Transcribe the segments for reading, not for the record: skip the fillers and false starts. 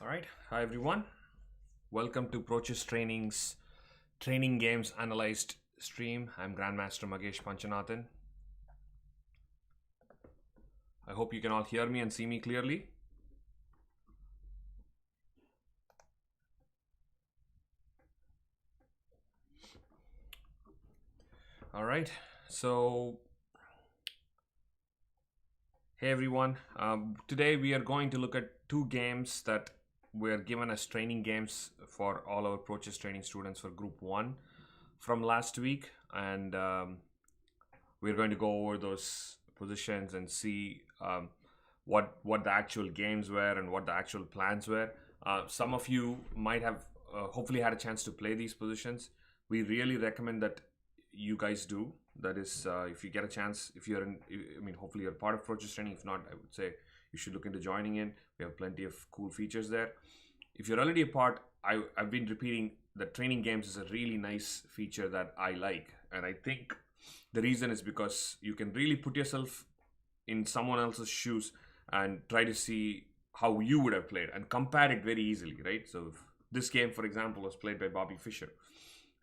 All right. Hi, everyone. Welcome to Prochess Training's Training Games Analyzed stream. I'm Grandmaster Magesh Panchanathan. I hope you can all hear me and see me clearly. All right. So, hey, everyone. Today we are going to look at two games that were given as training games for all our Prochess Training students for Group 1 from last week. And we're going to go over those positions and see what the actual games were and what the actual plans were. Some of you might have hopefully had a chance to play these positions. We really recommend that you guys do. That is, if you get a chance, if you're in, I mean, hopefully you're part of Prochess Training. If not, I would say you should look into joining in. We have plenty of cool features there. If you're already a part, I've been repeating that training games is a really nice feature that I like. And I think the reason is because you can really put yourself in someone else's shoes and try to see how you would have played and compare it very easily, right? So if this game, for example, was played by Bobby Fischer,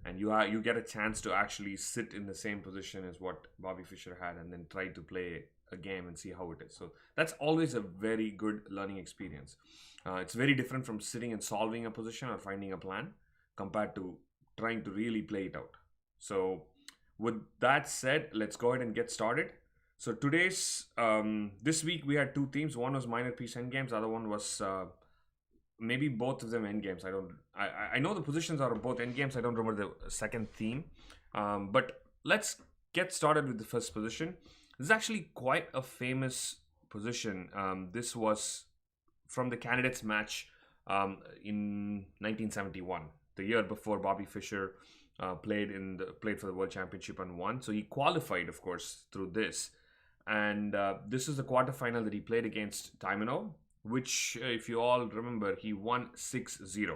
and you get a chance to actually sit in the same position as what Bobby Fischer had and then try to play a game and see how it is. So that's always a very good learning experience. It's very different from sitting and solving a position or finding a plan compared to trying to really play it out. So with that said, let's go ahead and get started. So this week we had two themes. One was minor piece endgames. The other one was maybe both of them endgames. I know the positions are both endgames. I don't remember the second theme. But let's get started with the first position. This is actually quite a famous position. This was from the candidates match in 1971, the year before Bobby Fischer played for the World Championship and won. So he qualified, of course, through this. And this is the quarterfinal that he played against Taimano, which, if you all remember, he won 6-0.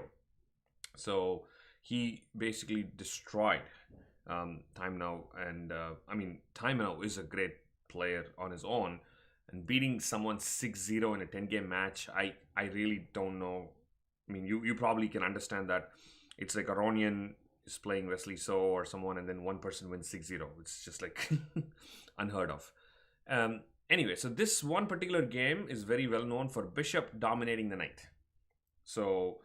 So he basically destroyed Taimano. And Taimano is a great player on his own. And beating someone 6-0 in a 10-game match, I really don't know. I mean, you probably can understand that it's like Aronian is playing Wesley So or someone, and then one person wins 6-0. It's just like unheard of. Anyway, so this one particular game is very well known for Bishop dominating the knight. So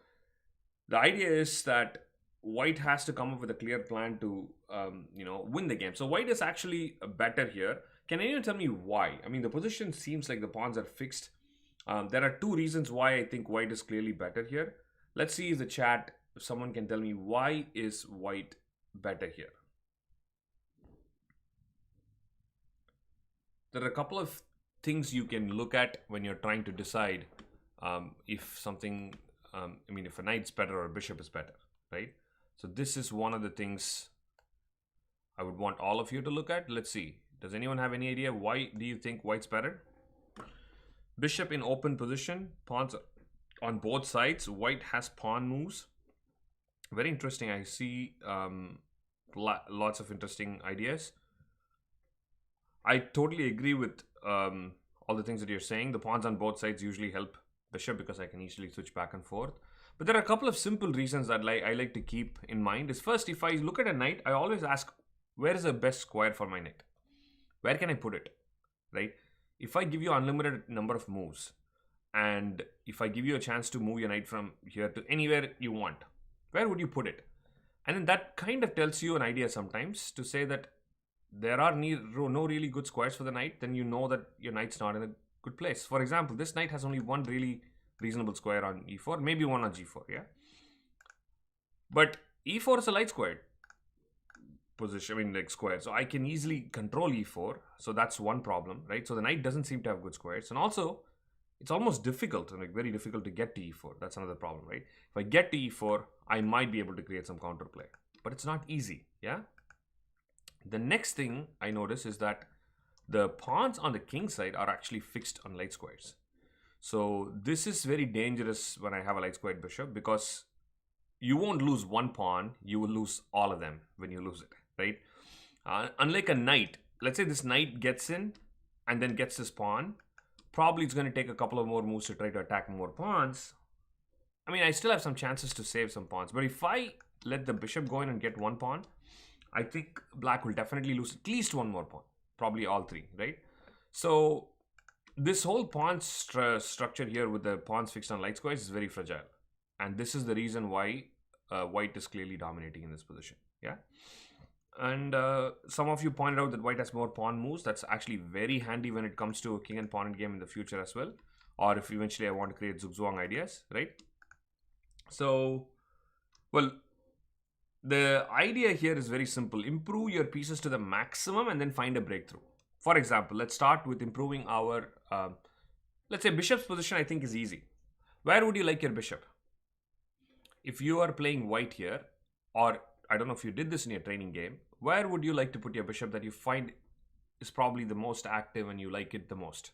the idea is that White has to come up with a clear plan to win the game. So White is actually better here. Can anyone tell me why? I mean, the position seems like the pawns are fixed. There are two reasons why I think White is clearly better here. Let's see in the chat if someone can tell me why is White better here. There are a couple of things you can look at when you're trying to decide if something, if a knight's better or a bishop is better, right? So this is one of the things I would want all of you to look at. Let's see. Does anyone have any idea why do you think White's better? Bishop in open position, pawns on both sides. White has pawn moves. Very interesting. I see lots of interesting ideas. I totally agree with all the things that you're saying. The pawns on both sides usually help Bishop because I can easily switch back and forth. But there are a couple of simple reasons that I like to keep in mind. Is first, if I look at a knight, I always ask, where is the best square for my knight? Where can I put it, right? If I give you unlimited number of moves, and if I give you a chance to move your knight from here to anywhere you want, where would you put it? And then that kind of tells you an idea sometimes to say that there are no really good squares for the knight, then you know that your knight's not in a good place. For example, this knight has only one really reasonable square on e4, maybe one on g4, yeah? But e4 is a light squared position, square. So I can easily control e4. So that's one problem, right? So the knight doesn't seem to have good squares. And also, it's almost difficult, very difficult to get to e4. That's another problem, right? If I get to e4, I might be able to create some counterplay. But it's not easy, yeah? The next thing I notice is that the pawns on the king side are actually fixed on light squares. So this is very dangerous when I have a light squared bishop because you won't lose one pawn, you will lose all of them when you lose it, right? Unlike a knight, let's say this knight gets in and then gets this pawn, probably it's going to take a couple of more moves to try to attack more pawns. I mean, I still have some chances to save some pawns. But if I let the bishop go in and get one pawn, I think black will definitely lose at least one more pawn. Probably all three, right? So this whole pawn structure here with the pawns fixed on light squares is very fragile. And this is the reason why white is clearly dominating in this position. Yeah. And some of you pointed out that white has more pawn moves. That's actually very handy when it comes to king and pawn game in the future as well. Or if eventually I want to create zugzwang ideas, right? So, well, the idea here is very simple. Improve your pieces to the maximum and then find a breakthrough. For example, let's start with improving our, let's say bishop's position I think is easy. Where would you like your bishop? If you are playing white here, or I don't know if you did this in your training game, where would you like to put your bishop that you find is probably the most active and you like it the most?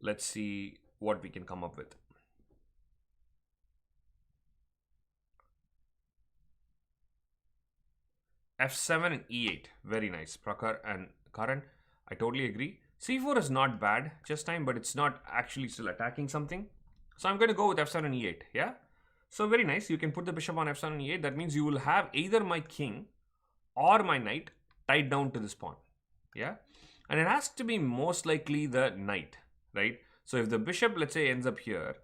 Let's see what we can come up with. F7 and E8, very nice. Prakhar and Karan, I totally agree. C4 is not bad, just time, but it's not actually still attacking something. So I'm going to go with F7 and E8, yeah? So very nice, you can put the bishop on F7 and E8. That means you will have either my king or my knight tied down to this pawn, yeah? And it has to be most likely the knight, right? So if the bishop, let's say, ends up here,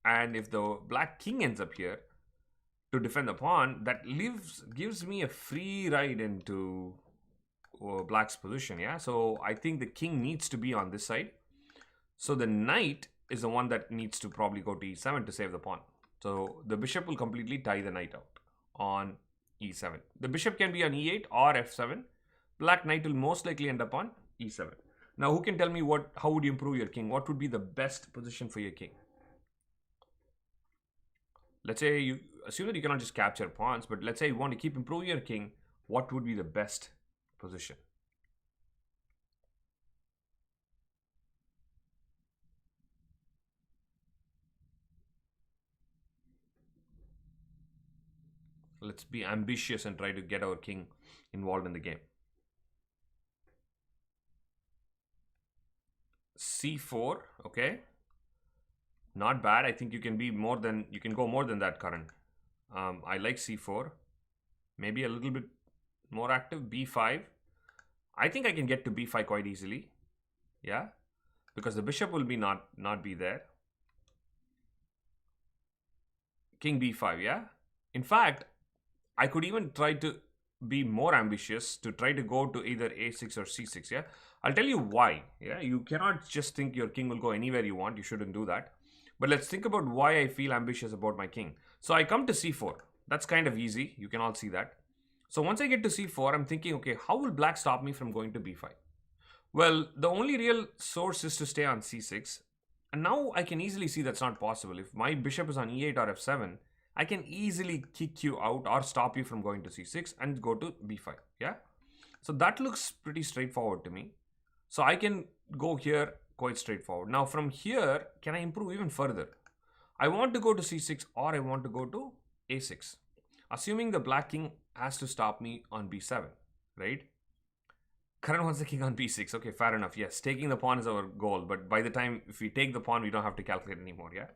and if the black king ends up here, to defend the pawn, that gives me a free ride into black's position, yeah? So I think the king needs to be on this side. So the knight is the one that needs to probably go to E7 to save the pawn. So the bishop will completely tie the knight out on E7. The bishop can be on E8 or F7. Black knight will most likely end up on E7. Now who can tell me how would you improve your king? What would be the best position for your king? Let's say you assume that you cannot just capture pawns, but let's say you want to keep improving your king. What would be the best position? Let's be ambitious and try to get our king involved in the game. C4, okay. Not bad. I think you can go more than that, Karan. I like C4. Maybe a little bit more active. B5. I think I can get to B5 quite easily. Yeah. Because the bishop will be not be there. King B5, yeah. In fact, I could even try to be more ambitious to try to go to either A6 or C6, yeah. I'll tell you why, yeah. You cannot just think your king will go anywhere you want. You shouldn't do that. But let's think about why I feel ambitious about my king. So I come to C4. That's kind of easy. You can all see that. So once I get to C4, I'm thinking, okay, how will black stop me from going to B5? Well, the only real source is to stay on C6. And now I can easily see that's not possible. If my bishop is on E8 or F7, I can easily kick you out or stop you from going to C6 and go to B5, yeah? So that looks pretty straightforward to me. So I can go here quite straightforward. Now from here, can I improve even further? I want to go to C6 or I want to go to A6. Assuming the black king has to stop me on B7, right? Karan wants the king on B6. Okay, fair enough. Yes, taking the pawn is our goal. But by the time, if we take the pawn, we don't have to calculate anymore, yeah?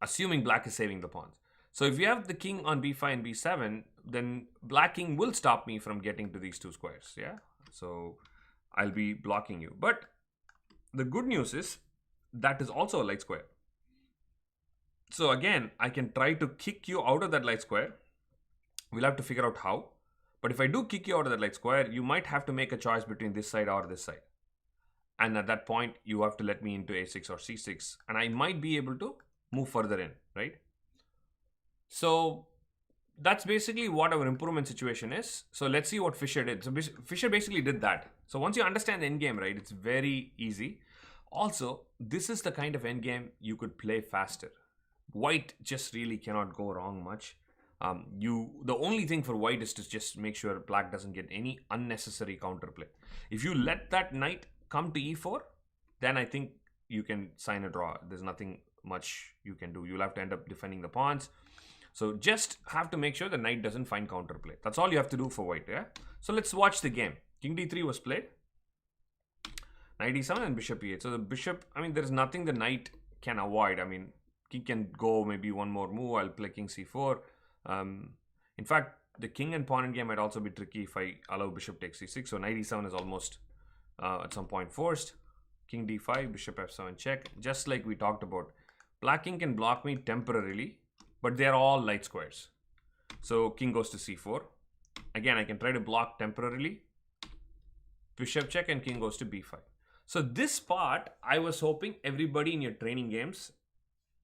Assuming black is saving the pawns. So if you have the king on B5 and B7, then black king will stop me from getting to these two squares, yeah? So I'll be blocking you. But the good news is that is also a light square. So again, I can try to kick you out of that light square. We'll have to figure out how. But if I do kick you out of that light square, you might have to make a choice between this side or this side. And at that point, you have to let me into A6 or C6. And I might be able to move further in, right? So that's basically what our improvement situation is. So let's see what Fischer did. So Fischer basically did that. So once you understand the endgame, right, it's very easy. Also, this is the kind of endgame you could play faster. White just really cannot go wrong much. The only thing for white is to just make sure black doesn't get any unnecessary counterplay. If you let that knight come to E4, then I think you can sign a draw. There's nothing much you can do. You'll have to end up defending the pawns. So just have to make sure the knight doesn't find counterplay. That's all you have to do for white, yeah? So let's watch the game. King D3 was played. Knight E7 and bishop E8. So the bishop, I mean, there's nothing the knight can avoid. I mean, king can go maybe one more move. I'll play king c4. In fact, the king and pawn endgame might also be tricky if I allow bishop takes c6. So knight e7 is almost at some point forced. King d5, bishop f7 check. Just like we talked about, black king can block me temporarily, but they're all light squares. So king goes to c4. Again, I can try to block temporarily. Bishop check and king goes to b5. So this part, I was hoping everybody in your training games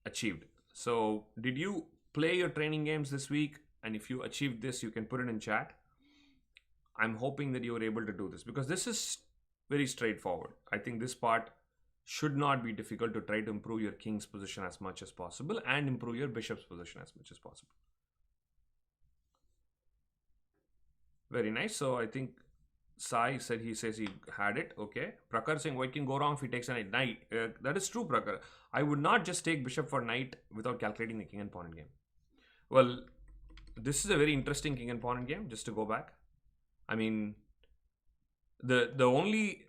achieved. So did you play your training games this week? And if you achieved this, you can put it in chat. I'm hoping that you were able to do this because this is very straightforward. I think this part should not be difficult to try to improve your king's position as much as possible and improve your bishop's position as much as possible. Very nice. So I think Sai said he says he had it. Okay. Prakhar saying white can go wrong if he takes a knight. That is true, Prakhar. I would not just take bishop for knight without calculating the king and pawn in game. Well, this is a very interesting king and pawn in game. Just to go back, I mean, the only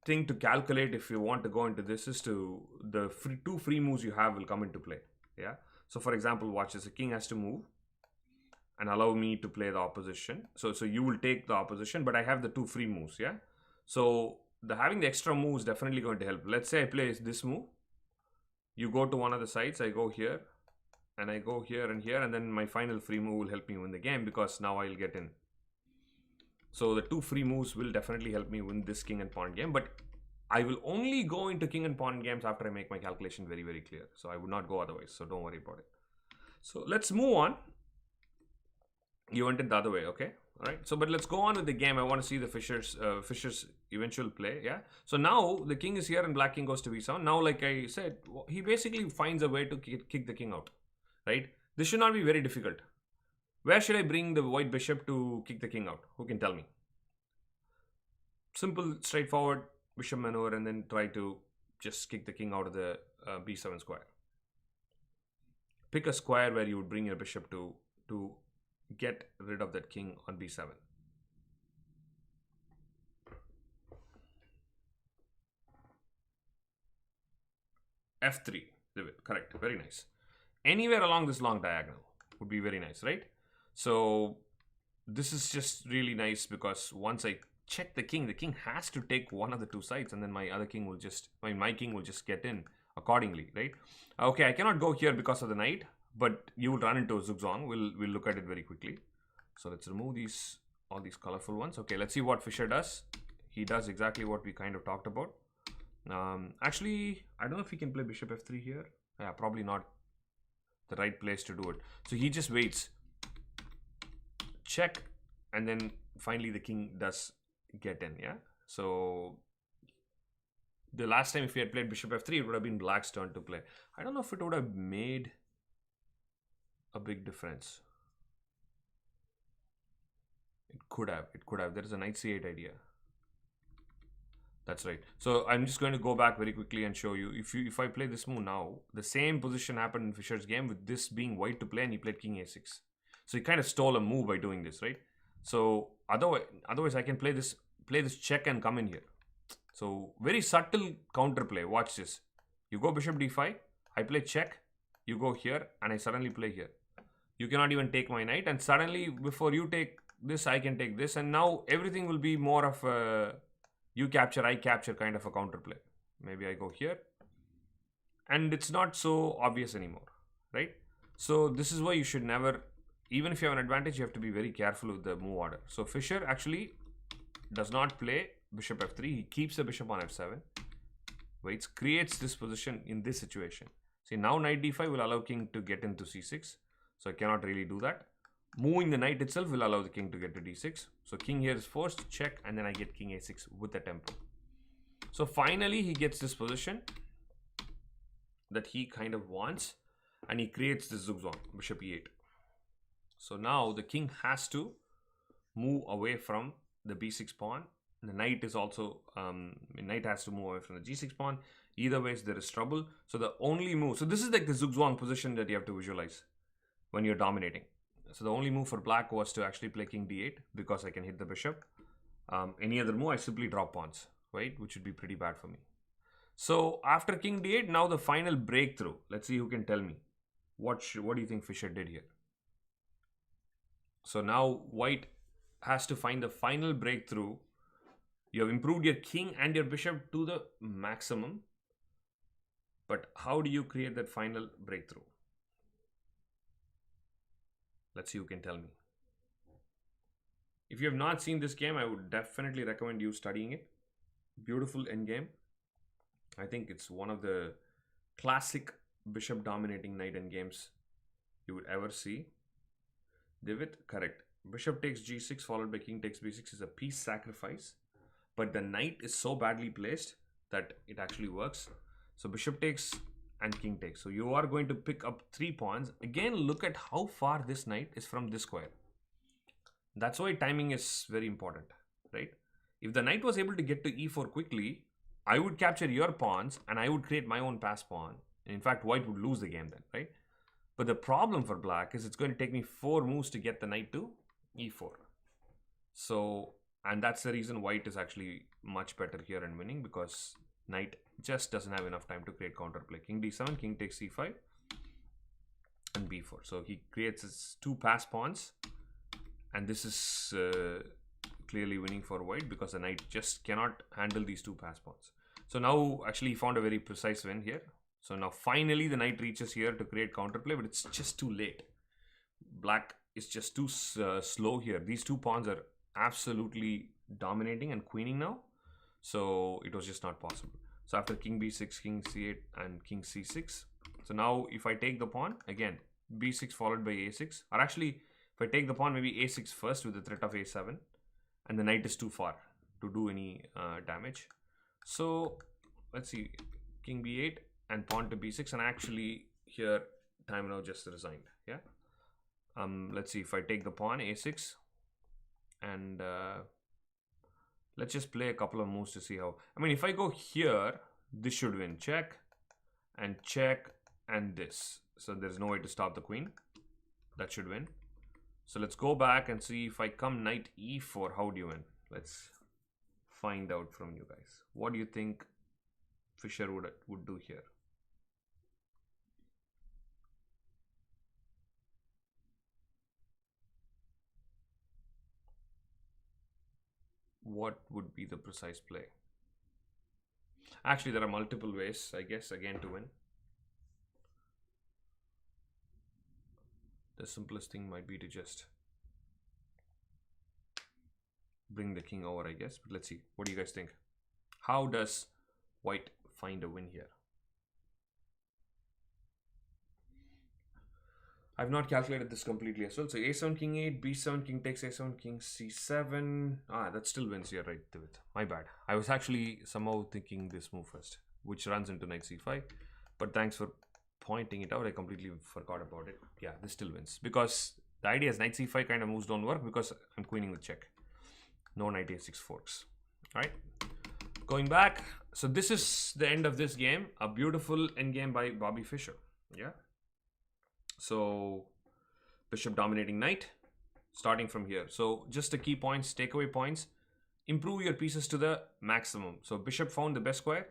thing to calculate if you want to go into this is to the two free moves you have will come into play. Yeah. So for example, watch this. The king has to move and allow me to play the opposition. So you will take the opposition, but I have the two free moves, yeah? So having the extra move is definitely going to help. Let's say I play this move. You go to one of the sides, I go here, and I go here, and then my final free move will help me win the game because now I'll get in. So the two free moves will definitely help me win this king and pawn game, but I will only go into king and pawn games after I make my calculation very, very clear. So I would not go otherwise, so don't worry about it. So let's move on. You went it the other way, okay? All right. So, but let's go on with the game. I want to see the Fischer's eventual play. Yeah. So now the king is here and black king goes to b7. Now, like I said, he basically finds a way to kick the king out, right? This should not be very difficult. Where should I bring the white bishop to kick the king out? Who can tell me? Simple, straightforward bishop maneuver, and then try to just kick the king out of the b7 square. Pick a square where you would bring your bishop to get rid of that king on b7. f3, correct, very nice. Anywhere along this long diagonal would be very nice, right? So this is just really nice because once I check the king has to take one of the two sides, and then my king will just get in accordingly, right? Okay, I cannot go here because of the knight, but you will run into a zugzwang. We'll look at it very quickly. So let's remove all these colorful ones. Okay, let's see what Fischer does. He does exactly what we kind of talked about. Actually, I don't know if he can play bishop f3 here. Yeah, probably not the right place to do it. So he just waits. Check, and then finally the king does get in, yeah? So the last time if he had played bishop f3, it would have been black's turn to play. I don't know if it would have made a big difference. It could have. There is a knight c8 idea. That's right. So I'm just going to go back very quickly and show you. If I play this move now, the same position happened in Fischer's game with this being white to play, and he played king a6. So he kind of stole a move by doing this, right? So otherwise I can play this check and come in here. So very subtle counterplay. Watch this. You go bishop d5, I play check, you go here, and I suddenly play here. You cannot even take my knight, and suddenly before you take this, I can take this, and now everything will be more of a you capture, I capture kind of a counterplay. Maybe I go here, and it's not so obvious anymore, right? So this is why you should never, even if you have an advantage, you have to be very careful with the move order. So Fischer actually does not play bishop f3. He keeps the bishop on f7, waits, creates this position in this situation. See, now knight d5 will allow king to get into c6. So I cannot really do that. Moving the knight itself will allow the king to get to d6. So king here is forced, check, and then I get king a6 with the tempo. So finally he gets this position that he kind of wants, and he creates this zugzwang, bishop e8. So now the king has to move away from the b6 pawn. The knight is also, knight has to move away from the g6 pawn. Either ways there is trouble. So the only move, so this is like the zugzwang position that you have to visualize when you're dominating. So the only move for black was to actually play king d8 because I can hit the bishop. Any other move, I simply drop pawns, right? Which would be pretty bad for me. So after king d8, now the final breakthrough. Let's see who can tell me. What do you think Fischer did here? So now white has to find the final breakthrough. You have improved your king and your bishop to the maximum. But how do you create that final breakthrough? Let's see who can tell me. If you have not seen this game, I would definitely recommend you studying it. Beautiful endgame. I think it's one of the classic bishop dominating knight endgames you would ever see. Divot, correct. Bishop takes g6 followed by king takes b6 is a piece sacrifice. But the knight is so badly placed that it actually works. So bishop takes and king takes. So you are going to pick up 3 pawns. Again, look at how far this knight is from this square. That's why timing is very important, right? If the knight was able to get to e4 quickly, I would capture your pawns and I would create my own pass pawn. And in fact, white would lose the game then, right? But the problem for black is it's going to take me 4 moves to get the knight to e4. So, and that's the reason white is actually much better here and winning, because knight just doesn't have enough time to create counterplay. King d7, king takes c5, and b4. So he creates his 2 pass pawns, and this is clearly winning for white because the knight just cannot handle these 2 pass pawns. So now actually he found a very precise win here. So now finally the knight reaches here to create counterplay, but it's just too late. Black is just too slow here. These 2 pawns are absolutely dominating and queening now. So it was just not possible. So after king b6, king c8 and king c6. So now if I take the pawn, again, b6 followed by a6. Or actually, if I take the pawn, maybe a6 first with the threat of a7. And the knight is too far to do any damage. So let's see, king b8 and pawn to b6. And actually here, Taimanov just resigned. Yeah. Let's see if I take the pawn, a6. And let's just play a couple of moves to see how. I mean, if I go here, this should win. Check and this. So there's no way to stop the queen. That should win. So let's go back and see if I come knight e4, how do you win? Let's find out from you guys. What do you think Fischer would do here? What would be the precise play? Actually, there are multiple ways, I guess, again to win. The simplest thing might be to just bring the king over, I guess. But let's see. What do you guys think? How does white find a win here? I've not calculated this completely as well. So a7, king 8, b7, king takes a7, king c7. That still wins here, right? My bad. I was actually somehow thinking this move first, which runs into knight c5. But thanks for pointing it out. I completely forgot about it. Yeah, this still wins. Because the idea is knight c5 kind of moves don't work because I'm queening with check. No knight a6 forks. All right. Going back. So this is the end of this game. A beautiful endgame by Bobby Fischer. Yeah. So bishop dominating knight, starting from here. So just the key points, takeaway points, improve your pieces to the maximum. So bishop found the best square,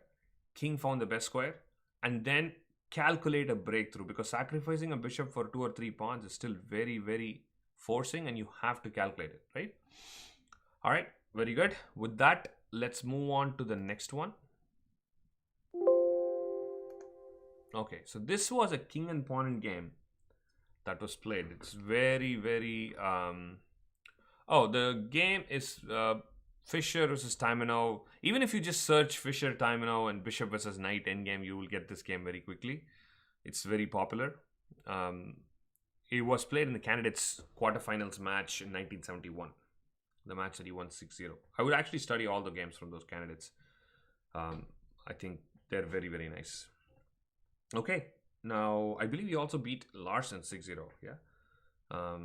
king found the best square, and then calculate a breakthrough, because sacrificing a bishop for 2 or 3 pawns is still very, very forcing, and you have to calculate it, right? All right, very good. With that, let's move on to the next one. Okay, so this was a king and pawn in game that was played. It's very, very the game is Fischer versus Taimanov. Even if you just search Fischer, Taimanov and bishop versus knight endgame, you will get this game very quickly. It's very popular. It was played in the candidates quarterfinals match in 1971, the match that he won 6-0. I would actually study all the games from those candidates. I think they're very, very nice. Okay, now I believe he also beat Larsen 6-0. Yeah,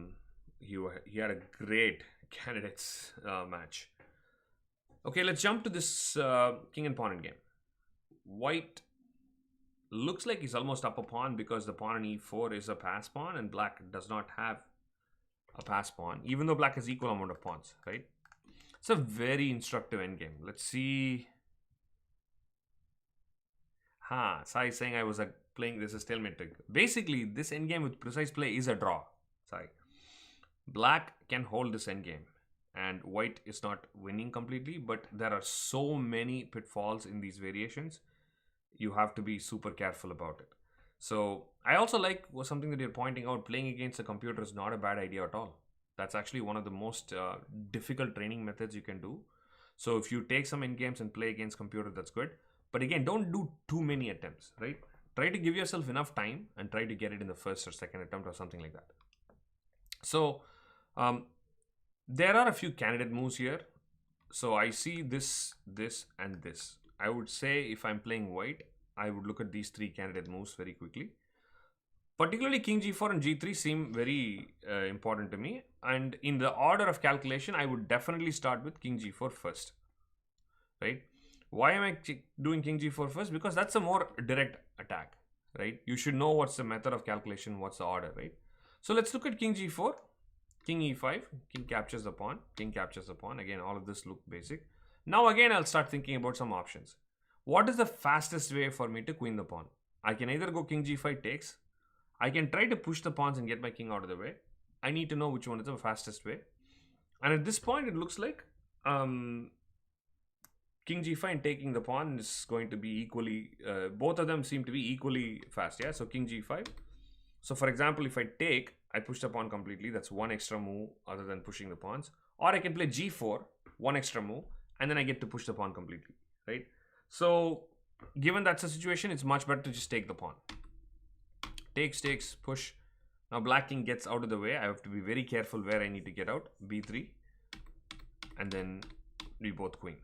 he had a great candidates match. Okay, let's jump to this king and pawn in game. White looks like he's almost up a pawn because the pawn on e4 is a pass pawn and black does not have a pass pawn, even though black has equal amount of pawns, right? It's a very instructive endgame. Let's see. Sai is saying I was playing this as stalemate trick. Basically, this endgame with precise play is a draw. Sai. Black can hold this endgame, and white is not winning completely, but there are so many pitfalls in these variations. You have to be super careful about it. So I also like something that you're pointing out. Playing against a computer is not a bad idea at all. That's actually one of the most difficult training methods you can do. So if you take some end games and play against computer, that's good. But again, don't do too many attempts, right? Try to give yourself enough time and try to get it in the first or second attempt or something like that. So there are a few candidate moves here. So I see this, this, and this. I would say if I'm playing white, I would look at these three candidate moves very quickly. Particularly King G4 and G3 seem very important to me. And in the order of calculation, I would definitely start with King G4 first. Right? Why am I doing King G4 first? Because that's a more direct attack. Right? You should know what's the method of calculation, what's the order. Right? So let's look at King G4. King E5. King captures the pawn. King captures the pawn. Again, all of this look basic. Now again, I'll start thinking about some options. What is the fastest way for me to queen the pawn? I can either go King G5 takes. I can try to push the pawns and get my king out of the way. I need to know which one is the fastest way. And at this point, it looks like King G5 and taking the pawn is going to be equally, both of them seem to be equally fast. Yeah, so King G5. So for example, if I take, I push the pawn completely. That's one extra move other than pushing the pawns. Or I can play G4, one extra move, and then I get to push the pawn completely, right? So given that's the situation, it's much better to just take the pawn. Takes, takes, push. Now black king gets out of the way. I have to be very careful where I need to get out. B3. And then we both queen.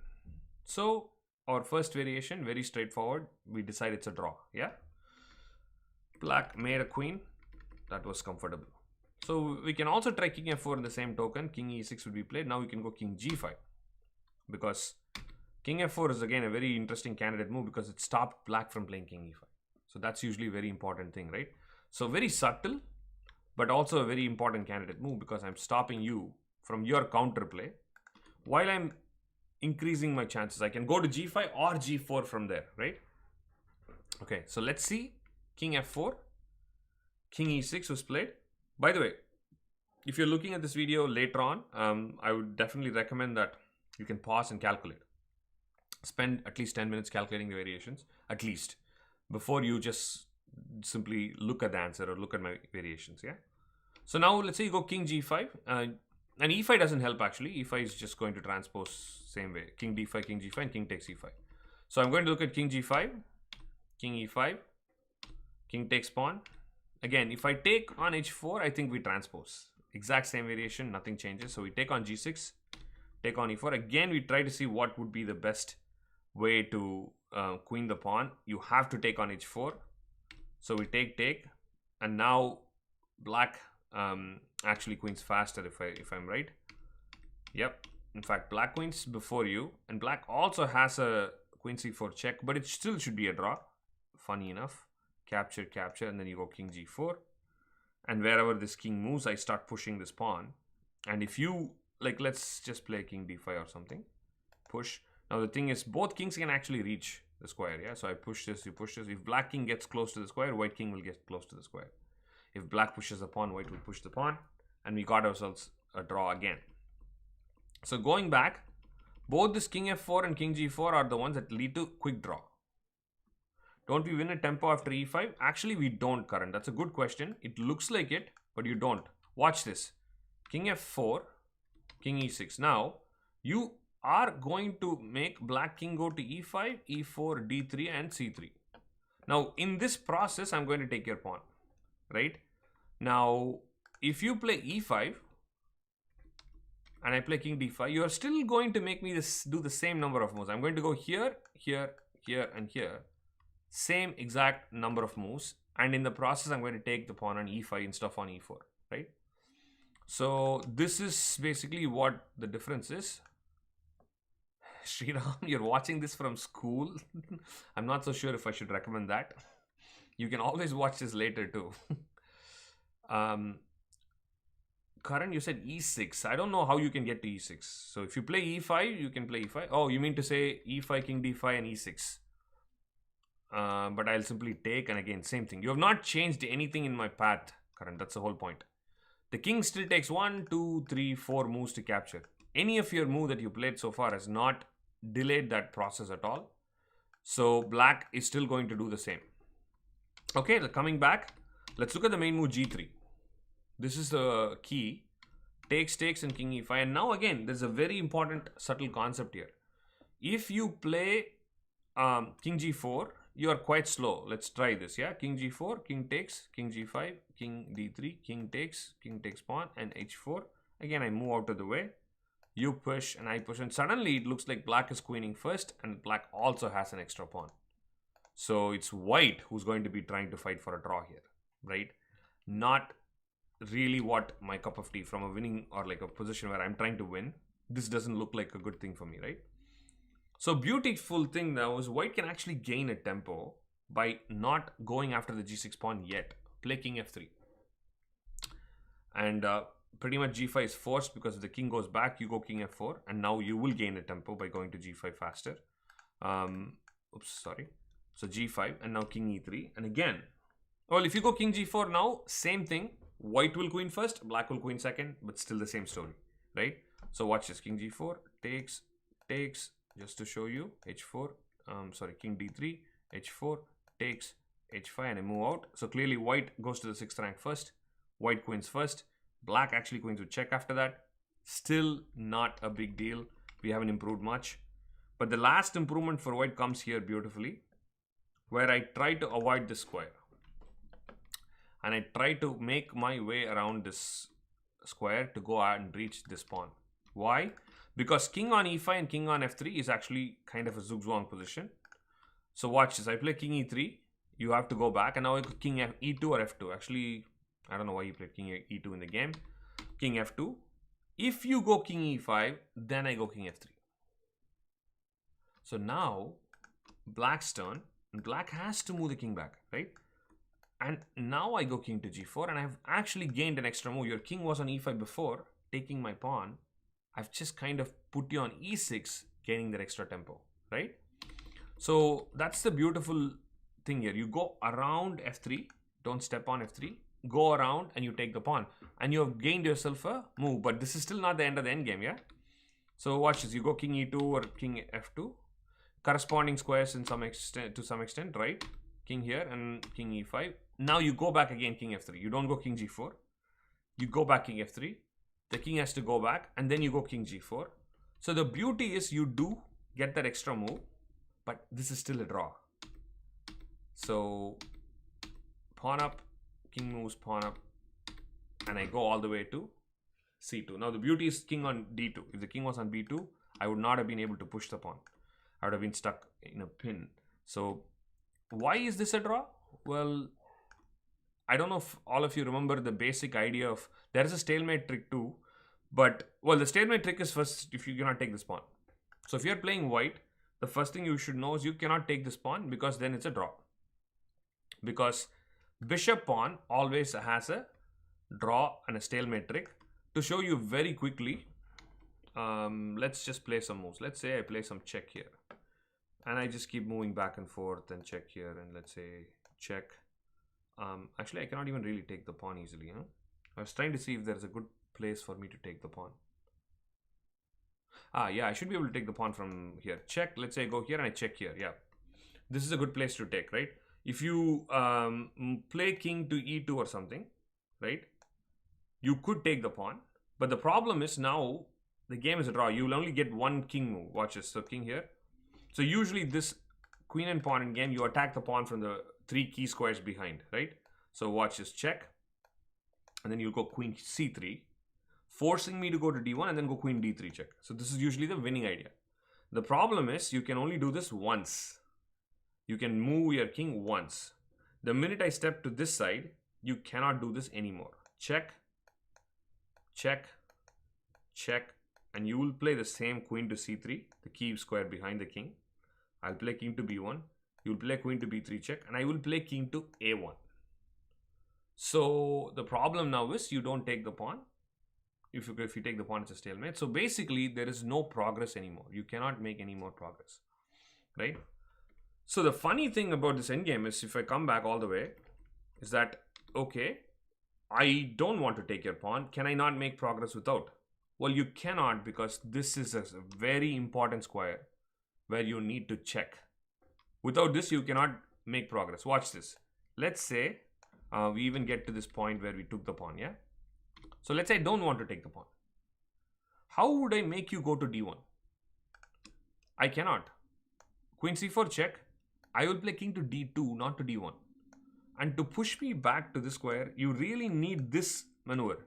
So our first variation, very straightforward. We decide it's a draw, yeah? Black made a queen. That was comfortable. So we can also try King F4 in the same token. King E6 would be played. Now we can go King G5. Because King F4 is again a very interesting candidate move because it stopped black from playing King E5. So that's usually a very important thing, right? So very subtle, but also a very important candidate move because I'm stopping you from your counterplay while I'm increasing my chances. I can go to G5 or G4 from there, right? Okay, so let's see. King F4. King E6 was played. By the way, if you're looking at this video later on, I would definitely recommend that you can pause and calculate. Spend at least 10 minutes calculating the variations, at least, before you just simply look at the answer or look at my variations, yeah? So now let's say you go King G5, and E5 doesn't help actually. E5 is just going to transpose same way. King D5, King G5, and King takes E5. So I'm going to look at King G5, King E5, King takes pawn. Again, if I take on H4, I think we transpose. Exact same variation, nothing changes. So we take on G6, take on E4. Again, we try to see what would be the best way to queen the pawn. You have to take on H4. So we take, and now black actually queens faster if I'm right. Yep. In fact, black queens before you, and black also has a queen C4 check, but it still should be a draw. Funny enough. Capture, capture, and then you go King G4. And wherever this king moves, I start pushing this pawn. And if you, like, let's just play King D5 or something. Push. Now the thing is, both kings can actually reach the square, yeah? So I push this, you push this. If black king gets close to the square, white king will get close to the square. If black pushes the pawn, white will push the pawn. And we got ourselves a draw again. So going back, both this King F4 and King G4 are the ones that lead to quick draw. Don't we win a tempo after E5? Actually, we don't, Karan. That's a good question. It looks like it, but you don't. Watch this. King F4, King E6. Now, you are going to make black king go to E5, E4, D3, and C3. Now, in this process, I'm going to take your pawn, right? Now, if you play E5, and I play King D5, you are still going to make me do the same number of moves. I'm going to go here, here, here, and here. Same exact number of moves, and in the process I'm going to take the pawn on E5 instead of on E4, right? So this is basically what the difference is. Sriram, you're watching this from school. I'm not so sure if I should recommend that. You can always watch this later too. Karan, you said E6. I don't know how you can get to E6. So if you play E5, you can play E5. Oh, you mean to say E5, King D5, and E6. but I'll simply take, and again, same thing. You have not changed anything in my path, Karan. That's the whole point. The king still takes 1, 2, 3, 4 moves to capture. Any of your move that you played so far has not delayed that process at all. So black is still going to do the same. Okay, coming back, let's look at the main move g3. This is the key. Takes, and king e5. And now again, there's a very important subtle concept here. If you play king g4, you are quite slow. Let's try this, yeah? King g4, king takes, king g5, king d3, king takes pawn, and h4. Again, I move out of the way. You push, and I push. And suddenly, it looks like black is queening first, and black also has an extra pawn. So, it's white who's going to be trying to fight for a draw here, right? Not really what my cup of tea from a winning or like a position where I'm trying to win. This doesn't look like a good thing for me, right? So beautiful thing now is white can actually gain a tempo by not going after the g6 pawn yet. Play king f3. And pretty much g5 is forced because if the king goes back, you go king f4. And now you will gain a tempo by going to g5 faster. So g5 and now king e3. And again, well, if you go king g4 now, same thing. White will queen first, black will queen second, but still the same story, right? So watch this. King g4, takes, just to show you, h4, king d3, h4, takes, h5, and I move out. So clearly white goes to the 6th rank first, white queens first, black actually queens with check after that. Still not a big deal. We haven't improved much. But the last improvement for white comes here beautifully, where I try to avoid this square. And I try to make my way around this square to go out and reach this pawn. Why? Because king on e5 and king on f3 is actually kind of a zugzwang position. So watch this. I play king e3. You have to go back. And now I go king e2 or f2. Actually, I don't know why you played king e2 in the game. King f2. If you go king e5, then I go king f3. So now, black's turn. And black has to move the king back, right? And now I go king to g4, and I've actually gained an extra move. Your king was on e5 before, taking my pawn. I've just kind of put you on e6, gaining that extra tempo, right? So that's the beautiful thing here. You go around f3, don't step on f3, go around and you take the pawn. And you have gained yourself a move, but this is still not the end of the endgame, yeah? So watch this. You go king e2 or king f2, corresponding squares to some extent, right? King here and king e5. Now you go back again king f3. You don't go king g4. You go back king f3. The king has to go back and then you go king g4. So the beauty is you do get that extra move, but this is still a draw. So pawn up, king moves pawn up, and I go all the way to c2. Now the beauty is king on d2. If the king was on b2, I would not have been able to push the pawn. I would have been stuck in a pin. So why is this a draw? Well, I don't know if all of you remember the basic idea of, there is a stalemate trick too, but, well, the stalemate trick is first if you cannot take this pawn. So if you're playing white, the first thing you should know is you cannot take this pawn because then it's a draw. Because bishop pawn always has a draw and a stalemate trick. To show you very quickly, let's just play some moves. Let's say I play some check here. And I just keep moving back and forth and check here, and let's say check. Actually, I cannot even really take the pawn easily. Huh? I was trying to see if there's a good place for me to take the pawn. Yeah, I should be able to take the pawn from here. Check, let's say I go here and I check here. Yeah, this is a good place to take, right? If you play king to e2 or something, right? You could take the pawn. But the problem is now the game is a draw. You will only get one king move. Watch this. So king here. So usually this queen and pawn in game, you attack the pawn from the 3 key squares behind, right? So watch this, check. And then you go queen c3, forcing me to go to d1 and then go queen d3 check. So this is usually the winning idea. The problem is you can only do this once. You can move your king once. The minute I step to this side, you cannot do this anymore. Check, check, check. And you will play the same queen to c3, the key square behind the king. I'll play king to b1. You'll play queen to b3 check. And I will play king to a1. So the problem now is you don't take the pawn. If you take the pawn, it's a stalemate. So basically, there is no progress anymore. You cannot make any more progress, right? So the funny thing about this endgame is, if I come back all the way, is that, okay, I don't want to take your pawn. Can I not make progress without? Well, you cannot, because this is a very important square where you need to check. Without this, you cannot make progress. Watch this. Let's say we even get to this point where we took the pawn, yeah? So let's say I don't want to take the pawn. How would I make you go to d1? I cannot. Queen c4 check. I will play king to d2, not to d1. And to push me back to the square, you really need this maneuver.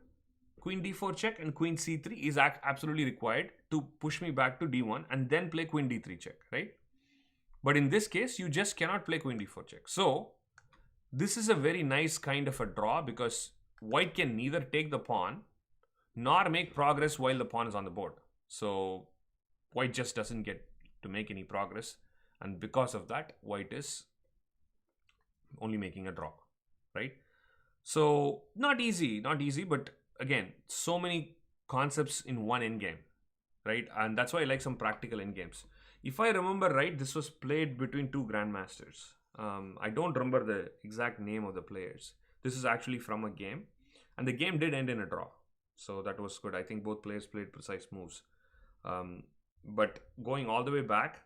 Queen d4 check and queen c3 is absolutely required to push me back to d1 and then play queen d3 check, right? But in this case, you just cannot play queen d4 check. So this is a very nice kind of a draw, because white can neither take the pawn nor make progress while the pawn is on the board. So white just doesn't get to make any progress. And because of that, white is only making a draw, right? So not easy, but again, so many concepts in one endgame, right? And that's why I like some practical endgames. If I remember right, this was played between two grandmasters. I don't remember the exact name of the players. This is actually from a game, and the game did end in a draw. So that was good. I think both players played precise moves. But going all the way back,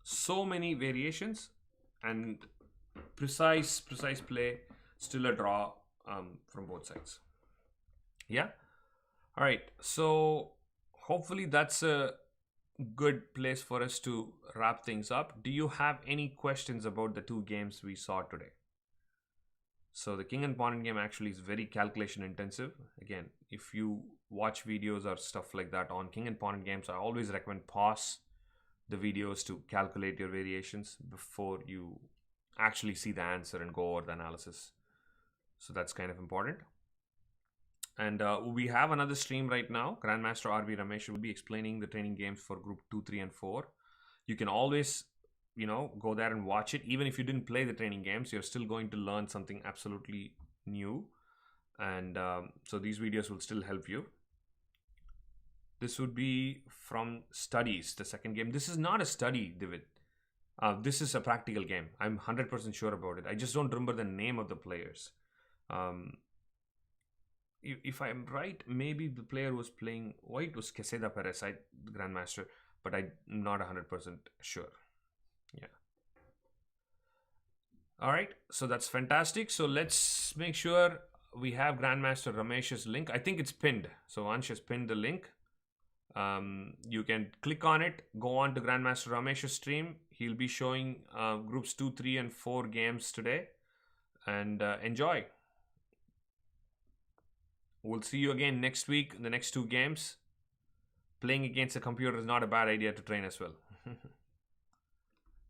so many variations and precise play, still a draw from both sides. Yeah. All right. So hopefully that's a good place for us to wrap things up. Do you have any questions about the two games we saw today? So the king and pawn game actually is very calculation intensive. Again, if you watch videos or stuff like that on king and pawn games, I always recommend pause the videos to calculate your variations before you actually see the answer and go over the analysis. So that's kind of important. And we have another stream right now. Grandmaster RB Ramesh will be explaining the training games for group 2, 3, and 4. You can always, go there and watch it. Even if you didn't play the training games, you're still going to learn something absolutely new. And so these videos will still help you. This would be from studies, the second game. This is not a study, David. This is a practical game. I'm 100% sure about it. I just don't remember the name of the players. If I'm right, maybe the player was playing white was Quesada Perez, the grandmaster, but I'm not 100% sure. Yeah. All right, so that's fantastic. So let's make sure we have Grandmaster Ramesh's link. I think it's pinned. So Ansh has pinned the link. You can click on it, go on to Grandmaster Ramesh's stream. He'll be showing groups 2, 3, and 4 games today. And enjoy. We'll see you again next week in the next 2 games. Playing against a computer is not a bad idea to train as well.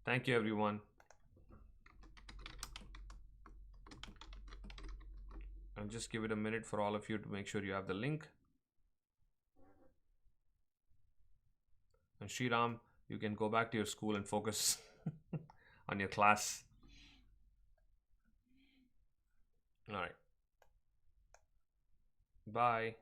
Thank you, everyone. I'll just give it a minute for all of you to make sure you have the link. And Sriram, you can go back to your school and focus on your class. All right. Bye.